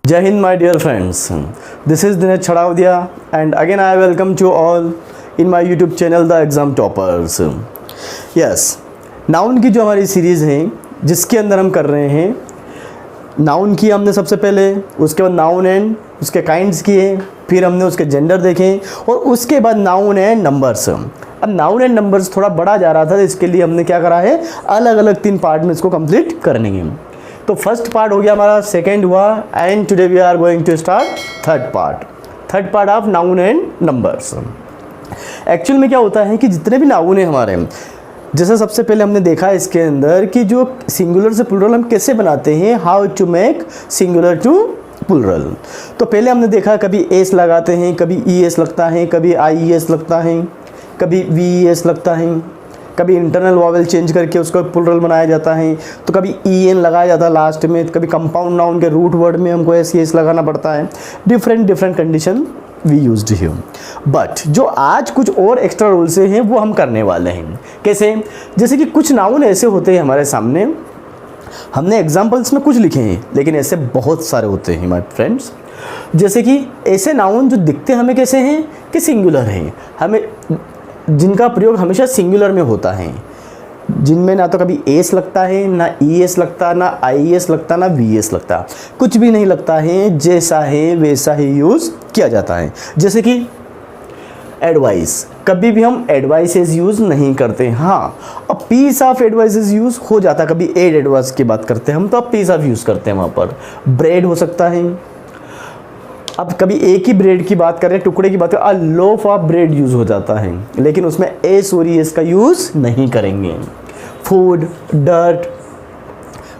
Jai Hind, my dear friends. This is Dinesh Chadaudia, and again I welcome you all in my YouTube channel, The Exam Toppers. Yes, noun की जो हमारी series है जिसके अंदर हम कर रहे हैं, नाउन की हमने सबसे पहले, उसके बाद नाउन एंड उसके काइंड्स किए, फिर हमने उसके जेंडर देखे और उसके बाद नाउन एंड नंबर्स। अब नाउन एंड नंबर्स थोड़ा बड़ा जा रहा था, इसके लिए हमने क्या करा है, अलग अलग 3 पार्ट में इसको कंप्लीट करने हैं। तो फर्स्ट पार्ट हो गया हमारा, सेकेंड हुआ, and today we are going to start third part of noun and numbers. Actual में क्या होता है कि जितने भी नाउन है हमारे, जैसे सबसे पहले हमने देखा इसके अंदर कि जो सिंगुलर से प्लूरल हम कैसे बनाते हैं, how to make singular to plural. तो पहले हमने देखा कभी एस लगाते हैं, कभी ई एस लगता है, कभी आई एस लगता है, कभी वी एस लगता है, कभी इंटरनल वॉवेल चेंज करके उसको प्लूरल बनाया जाता है, तो कभी ई एन लगाया जाता है लास्ट में, कभी कंपाउंड नाउन के रूट वर्ड में हमको एस एस लगाना पड़ता है। Different condition we used here. But जो आज कुछ और एक्स्ट्रा रूल से हैं वो हम करने वाले हैं। कैसे? जैसे कि कुछ नाउन ऐसे होते हैं हमारे सामने, हमने एग्जाम्पल्स में कुछ लिखे हैं लेकिन ऐसे बहुत सारे होते हैं माय फ्रेंड्स। जैसे कि ऐसे नाउन जो दिखते हमें कैसे हैं कि सिंगुलर हैं, हमें जिनका प्रयोग हमेशा सिंगुलर में होता है, जिनमें ना तो कभी एस लगता है, ना ई एस लगता, ना आई एस लगता, ना वी एस लगता, कुछ भी नहीं लगता है, जैसा है वैसा ही यूज़ किया जाता है। जैसे कि एडवाइस, कभी भी हम एडवाइसेस यूज़ नहीं करते। हाँ, अब पीस ऑफ एडवाइसेस यूज़ हो जाता, कभी एड एडवाइस की बात करते हैं हम तो अब पीस ऑफ यूज़ करते हैं वहाँ पर। ब्रेड हो सकता है, अब कभी एक ही ब्रेड की बात करें, टुकड़े की बात करें, अ लोफ ऑफ ब्रेड यूज़ हो जाता है, लेकिन उसमें एस और एस का यूज़ नहीं करेंगे। फूड, डर्ट,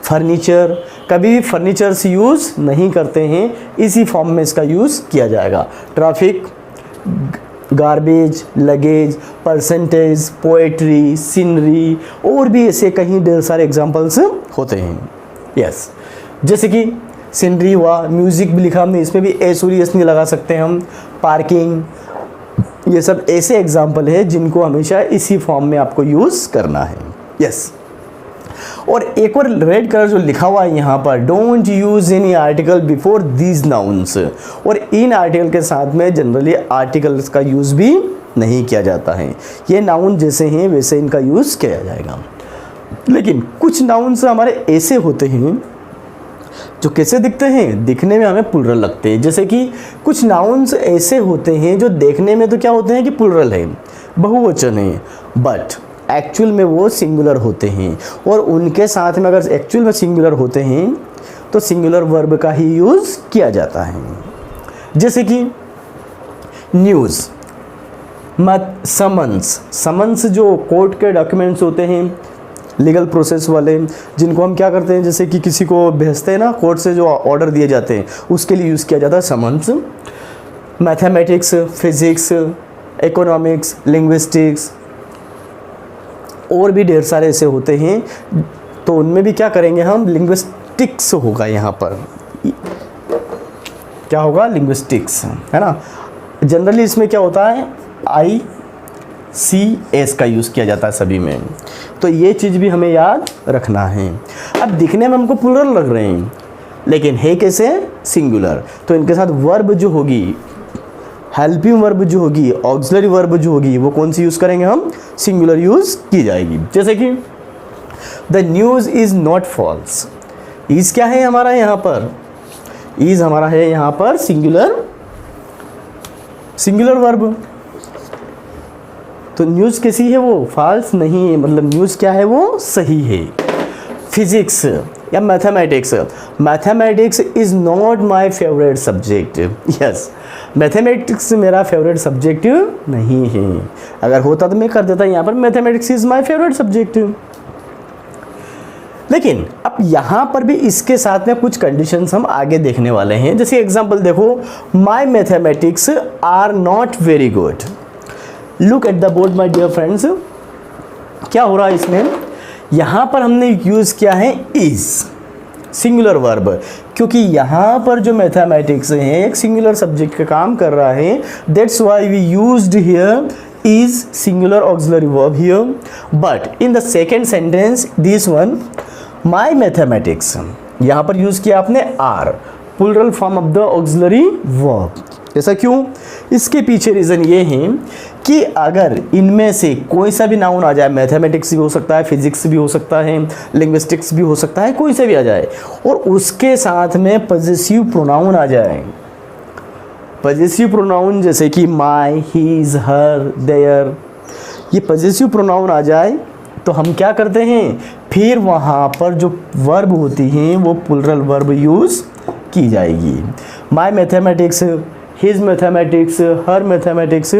फर्नीचर, कभी भी फर्नीचर से यूज़ नहीं करते हैं, इसी फॉर्म में इसका यूज़ किया जाएगा। Traffic, garbage, luggage, percentage, poetry, scenery और भी ऐसे कहीं ढेर सारे एग्जाम्पल्स होते हैं। यस, जैसे कि सीनरी हुआ, म्यूज़िक भी लिखा हमने, इसमें भी एस और एस नहीं लगा सकते हम। पार्किंग, ये सब ऐसे एग्जाम्पल है जिनको हमेशा इसी फॉर्म में आपको यूज़ करना है। यस, और एक और रेड कलर जो लिखा हुआ है यहाँ पर, don't use any article before these nouns, और इन आर्टिकल के साथ में जनरली आर्टिकल्स का यूज़ भी नहीं किया जाता है। ये नाउन जैसे हैं वैसे इनका यूज़ किया जाएगा। लेकिन कुछ नाउन्स हमारे ऐसे होते हैं जो कैसे दिखते हैं, दिखने में हमें प्लूरल लगते हैं। जैसे कि कुछ नाउन्स ऐसे होते हैं जो देखने में तो क्या होते हैं कि प्लूरल है, बहुवचन है, बट एक्चुअल में वो सिंगुलर होते हैं, और उनके साथ में अगर एक्चुअल में सिंगुलर होते हैं तो सिंगुलर वर्ब का ही यूज़ किया जाता है। जैसे कि न्यूज़, समन्स जो कोर्ट के डॉक्यूमेंट्स होते हैं, लीगल प्रोसेस वाले, जिनको हम क्या करते हैं, जैसे कि किसी को भेजते हैं ना, कोर्ट से जो ऑर्डर दिए जाते हैं उसके लिए यूज़ किया जाता है summons. Mathematics, physics, economics, linguistics और भी ढेर सारे ऐसे होते हैं, तो उनमें भी क्या करेंगे हम, लिंग्विस्टिक्स होगा यहाँ पर, क्या होगा, लिंग्विस्टिक्स, है ना। जनरली इसमें क्या होता है, आई सी एस का यूज़ किया जाता है सभी में, तो ये चीज़ भी हमें याद रखना है। अब दिखने में हमको प्लूरल लग रहे हैं लेकिन है कैसे, सिंगुलर, तो इनके साथ वर्ब जो होगी, हेल्पिंग वर्ब जो होगी, ऑक्सिलरी वर्ब जो होगी, वो कौन सी यूज़ करेंगे हम, सिंगुलर यूज़ की जाएगी। जैसे कि the news is not false, is क्या है हमारा यहाँ पर, इज़ हमारा है यहाँ पर सिंगुलर वर्ब, तो न्यूज़ कैसी है, वो फॉल्स नहीं है, मतलब न्यूज़ क्या है, वो सही है। फिजिक्स या mathematics is not my favourite subject. Yes, mathematics मेरा फेवरेट सब्जेक्ट नहीं है, अगर होता तो मैं कर देता यहाँ पर mathematics is my favourite subject. लेकिन अब यहाँ पर भी इसके साथ में कुछ कंडीशंस हम आगे देखने वाले हैं। जैसे एग्जांपल देखो, my mathematics are not very good. Look at the board my dear friends, क्या हो रहा है इसमें, यहाँ पर हमने यूज़ किया है इज़, सिंगुलर वर्ब, क्योंकि यहाँ पर जो मैथमेटिक्स है एक सिंगुलर सब्जेक्ट का काम कर रहा है, that's why we used here is singular auxiliary verb here. But in the second sentence this one, my mathematics, यहाँ पर यूज़ किया आपने are, plural form of the auxiliary verb. ऐसा क्यों? इसके पीछे रीज़न ये है कि अगर इनमें से कोई सा भी नाउन आ जाए, मैथमेटिक्स भी हो सकता है, फिजिक्स भी हो सकता है, लिंग्विस्टिक्स भी हो सकता है, कोई सा भी आ जाए और उसके साथ में पजेसिव प्रोनाउन आ जाए, पजेसिव प्रोनाउन जैसे कि माय, हीज, हर, देयर, ये पजेसिव प्रोनाउन आ जाए तो हम क्या करते हैं, फिर वहाँ पर जो वर्ब होती हैं वो प्लूरल वर्ब यूज़ की जाएगी। My mathematics, his mathematics, her mathematics,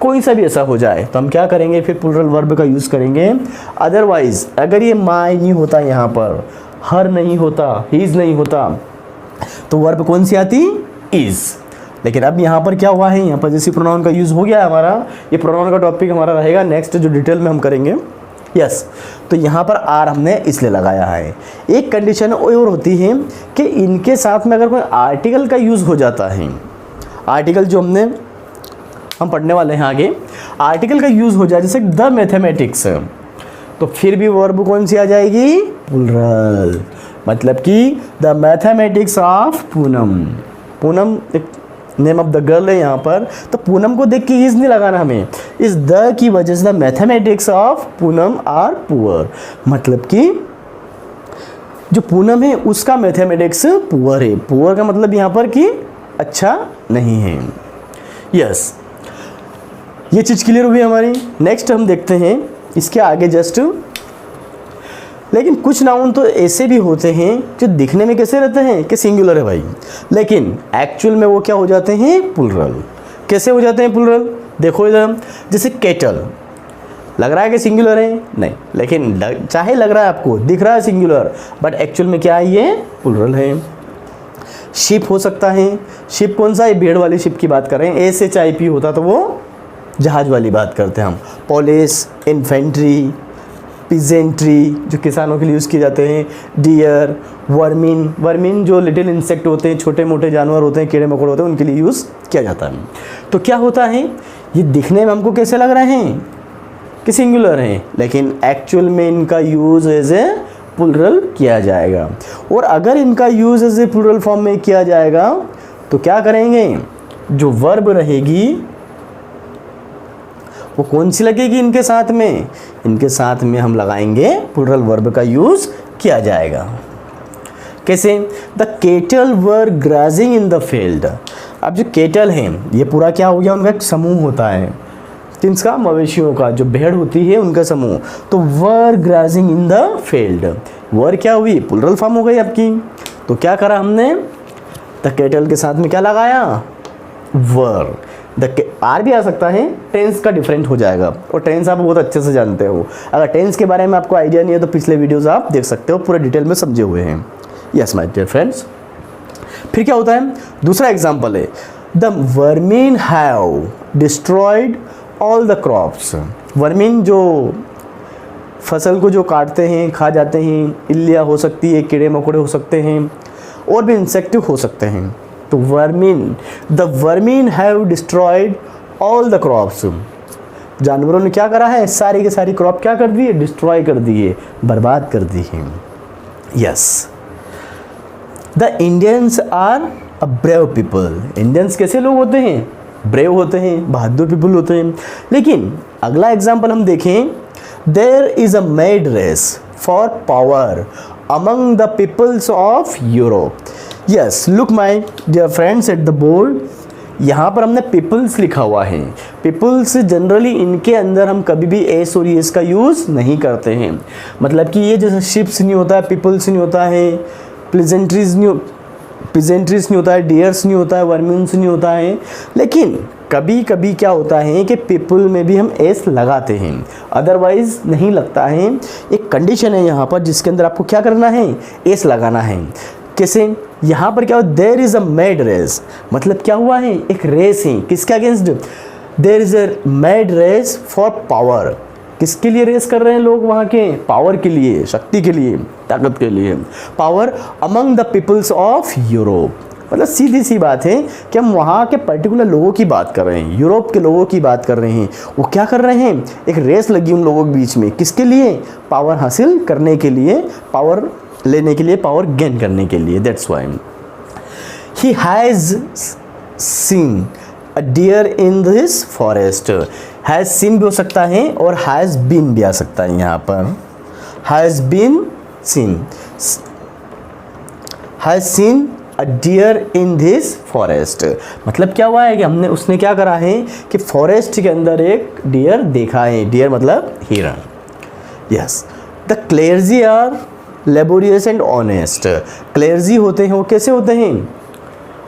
कोई सा भी ऐसा हो जाए तो हम क्या करेंगे, फिर प्लूरल वर्ब का यूज़ करेंगे। अदरवाइज़ अगर ये माय नहीं होता, यहाँ पर हर नहीं होता, हिज नहीं होता, तो वर्ब कौन सी आती, इज़। लेकिन अब यहाँ पर क्या हुआ है, यहाँ पर जैसे प्रोनाउन का यूज़ हो गया है हमारा, ये प्रोनाउन का टॉपिक हमारा रहेगा नेक्स्ट जो डिटेल में हम करेंगे। यस, तो यहाँ पर आर हमने इसलिए लगाया है। एक कंडीशन और होती है कि इनके साथ में अगर कोई आर्टिकल का यूज़ हो जाता है, आर्टिकल जो हम पढ़ने वाले हैं आगे, आर्टिकल का यूज़ हो जाए जैसे द मैथमेटिक्स, तो फिर भी वर्ब कौन सी आ जाएगी, प्लूरल। मतलब कि the mathematics of Poonam, Poonam एक नेम ऑफ द गर्ल है यहाँ पर, तो पूनम को देख के इज नहीं लगाना हमें, इस द की वजह से the mathematics of Poonam are poor, मतलब कि जो पूनम है उसका मैथमेटिक्स पुअर है। पुअर का मतलब यहाँ पर कि अच्छा नहीं है। यस, ये चीज़ क्लियर हुई हमारी। नेक्स्ट हम देखते हैं इसके आगे जस्ट, लेकिन कुछ नाउन तो ऐसे भी होते हैं जो दिखने में कैसे रहते हैं कि सिंगुलर है भाई, लेकिन एक्चुअल में वो क्या हो जाते हैं, प्लूरल। कैसे हो जाते हैं प्लूरल, देखो इधर, जैसे केटल, लग रहा है कि सिंगुलर है, नहीं, लेकिन चाहे लग रहा है आपको, दिख रहा है सिंगुलर, बट एक्चुअल में क्या है, ये प्लूरल है। शिप हो सकता है, शिप कौन सा है, भेड़ वाली शिप की बात कर रहे हैं, SHIP होता तो वो जहाज़ वाली बात करते हैं हम। पुलिस, इन्फेंट्री, पिजेंट्री जो किसानों के लिए यूज़ किए जाते हैं, डियर, वर्मिन, वर्मिन जो लिटिल इंसेक्ट होते हैं, छोटे मोटे जानवर होते हैं, कीड़े मकोड़े होते हैं, उनके लिए यूज़ किया जाता है। तो क्या होता है, ये दिखने में हमको कैसे लग रहे हैं कि सिंगुलर हैं, लेकिन एक्चुअल में इनका यूज़ एज ए प्लूरल किया जाएगा। और अगर इनका use as a plural form में किया जाएगा तो क्या करेंगे, जो वर्ब रहेगी वो कौन सी लगेगी इनके साथ में, इनके साथ में हम लगाएंगे प्लूरल वर्ब का यूज़ किया जाएगा। कैसे, the cattle were grazing in the field. अब जो केटल हैं ये पूरा क्या हो गया, उनका एक समूह होता है, किसका, मवेशियों का, जो भेड़ होती है उनका समूह। तो वर ग्राजिंग इन द फील्ड, वर क्या हुई, प्लूरल फॉर्म हो गई आपकी। तो क्या करा हमने, द केटल के साथ में क्या लगाया, वर। आर भी आ सकता है, टेंस का डिफरेंट हो जाएगा, और टेंस आप बहुत अच्छे से जानते हो। अगर टेंस के बारे में आपको आइडिया नहीं है तो पिछले वीडियोस आप देख सकते हो, पूरे डिटेल में समझे हुए हैं। यस माय डियर फ्रेंड्स, फिर क्या होता है, दूसरा एग्जांपल है, the vermin have destroyed all the crops. Vermin जो फसल को जो काटते हैं, खा जाते हैं, इल्लियाँ हो सकती है, कीड़े मकोड़े हो सकते हैं, और भी इंसेक्ट हो सकते हैं। तो vermin, the vermin have destroyed all the crops, जानवरों ने क्या करा है, सारी के सारी क्रॉप क्या कर दी है, डिस्ट्रॉय कर दी है, बर्बाद कर दी है। Yes, the Indians are a brave people. Indians कैसे लोग होते हैं, ब्रेव होते हैं, बहादुर पीपल होते हैं। लेकिन अगला एग्जाम्पल हम देखें, there is a mad race for power among the peoples of Europe. Yes, look my dear friends at the board, यहाँ पर हमने पीपल्स लिखा हुआ है। पीपल्स जनरली इनके अंदर हम कभी भी एस और एस का यूज़ नहीं करते हैं, मतलब कि ये जैसे शिप्स नहीं होता है, पीपल्स नहीं होता है, प्लेजेंट्रीज नहीं होता है, डियर्स नहीं होता है, वर्मिन्स नहीं होता है। लेकिन कभी कभी क्या होता है कि पीपल में भी हम एस लगाते हैं, अदरवाइज नहीं लगता है। एक कंडीशन है यहाँ पर जिसके अंदर आपको क्या करना है, एस लगाना है। कैसे, यहाँ पर क्या हो, there is a mad race, मतलब क्या हुआ है, एक रेस है, किसके against, there is a mad race for power. किसके लिए रेस कर रहे हैं लोग वहाँ के, पावर के लिए, शक्ति के लिए, ताकत के लिए। Power among the peoples of Europe, मतलब सीधी सी बात है कि हम वहाँ के पर्टिकुलर लोगों की बात कर रहे हैं, यूरोप के लोगों की बात कर रहे हैं। वो क्या कर रहे हैं, एक रेस लगी उन लोगों के बीच में, किसके लिए, पावर हासिल करने के लिए, पावर लेने के लिए, पावर गेन करने के लिए। That's why he has seen a deer in this forest. Has seen भी हो सकता है और हैज़ बीन भी आ सकता है यहाँ पर। Has been seen, has seen a deer in this forest. मतलब क्या हुआ है कि उसने क्या करा है कि फॉरेस्ट के अंदर एक डियर देखा है। डियर मतलब हिरन। Yes, the clergy are laborious and honest. Clergy होते हैं, वो कैसे होते हैं?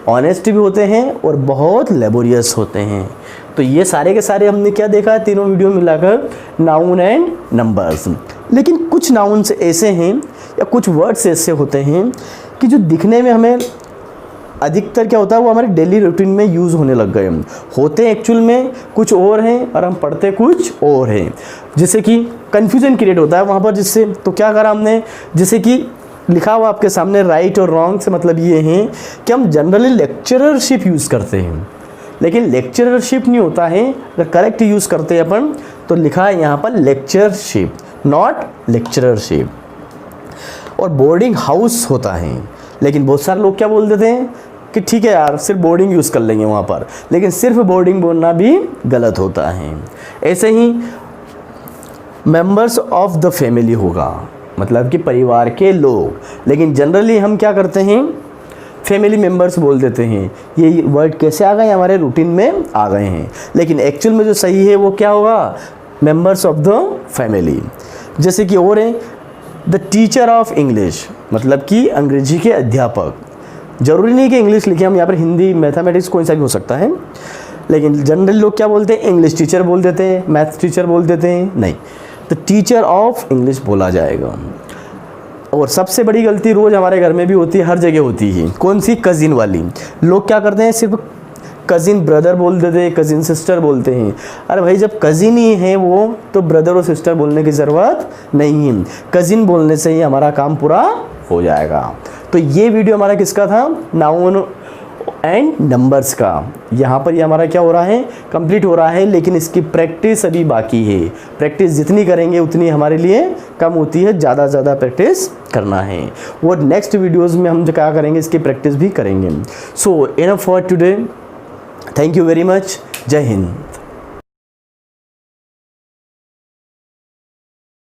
ऑनेस्ट भी होते हैं और बहुत लेबोरियस होते हैं। तो ये सारे के सारे हमने क्या देखा है तीनों वीडियो मिलाकर? Noun and numbers. लेकिन कुछ नाउन्स ऐसे हैं या कुछ वर्ड्स ऐसे होते हैं कि जो दिखने में हमें अधिकतर क्या होता है वो हमारे डेली रूटीन में यूज़ होने लग गए। होते एक्चुअल में कुछ और हैं और हम पढ़ते कुछ और हैं, जैसे कि कन्फ्यूज़न क्रिएट होता है वहाँ पर। जिससे तो क्या करा हमने, जैसे कि लिखा हुआ आपके सामने राइट और रॉन्ग से मतलब ये है कि हम जनरली लेक्चररशिप यूज़ करते हैं, लेकिन लेक्चररशिप नहीं होता है। अगर करेक्ट यूज़ करते हैं अपन तो लिखा है यहाँ पर लेक्चरशिप, नॉट लेक्चररशिप। और बोर्डिंग हाउस होता है, लेकिन बहुत सारे लोग क्या बोल देते हैं कि ठीक है यार सिर्फ बोर्डिंग यूज़ कर लेंगे वहाँ पर, लेकिन सिर्फ बोर्डिंग बोलना भी गलत होता है। ऐसे ही मेंबर्स ऑफ द फैमिली होगा, मतलब कि परिवार के लोग, लेकिन जनरली हम क्या करते हैं फैमिली मेंबर्स बोल देते हैं। ये वर्ड कैसे आ गए? हमारे रूटीन में आ गए हैं, लेकिन एक्चुअल में जो सही है वो क्या होगा? Members of the family. जैसे कि और है द टीचर ऑफ इंग्लिश, मतलब कि अंग्रेजी के अध्यापक। ज़रूरी नहीं कि इंग्लिश लिखे हम यहाँ पर, हिंदी मैथमेटिक्स कोई सा भी हो सकता है, लेकिन जनरली लोग क्या बोलते हैं? इंग्लिश टीचर बोल देते हैं, मैथ्स टीचर बोल देते हैं। नहीं, द टीचर ऑफ इंग्लिश बोला जाएगा। और सबसे बड़ी गलती रोज़ हमारे घर में भी होती है, हर जगह होती है, कौन सी? कज़िन वाली। लोग क्या करते हैं सिर्फ कज़िन ब्रदर बोल देते हैं, कज़िन सिस्टर बोलते हैं। अरे भाई जब कज़िन ही है वो तो ब्रदर और सिस्टर बोलने की ज़रूरत नहीं है, कज़िन बोलने से ही हमारा काम पूरा हो जाएगा। तो ये वीडियो हमारा किसका था? नाउन एंड नंबर्स का। यहाँ पर ये हमारा क्या हो रहा है? कंप्लीट हो रहा है, लेकिन इसकी प्रैक्टिस अभी बाकी है। प्रैक्टिस जितनी करेंगे उतनी हमारे लिए कम होती है, ज़्यादा से ज़्यादा प्रैक्टिस करना है। और नेक्स्ट वीडियोस में हम क्या करेंगे? इसकी प्रैक्टिस भी करेंगे। So enough for today. Thank you very much. जय हिंद।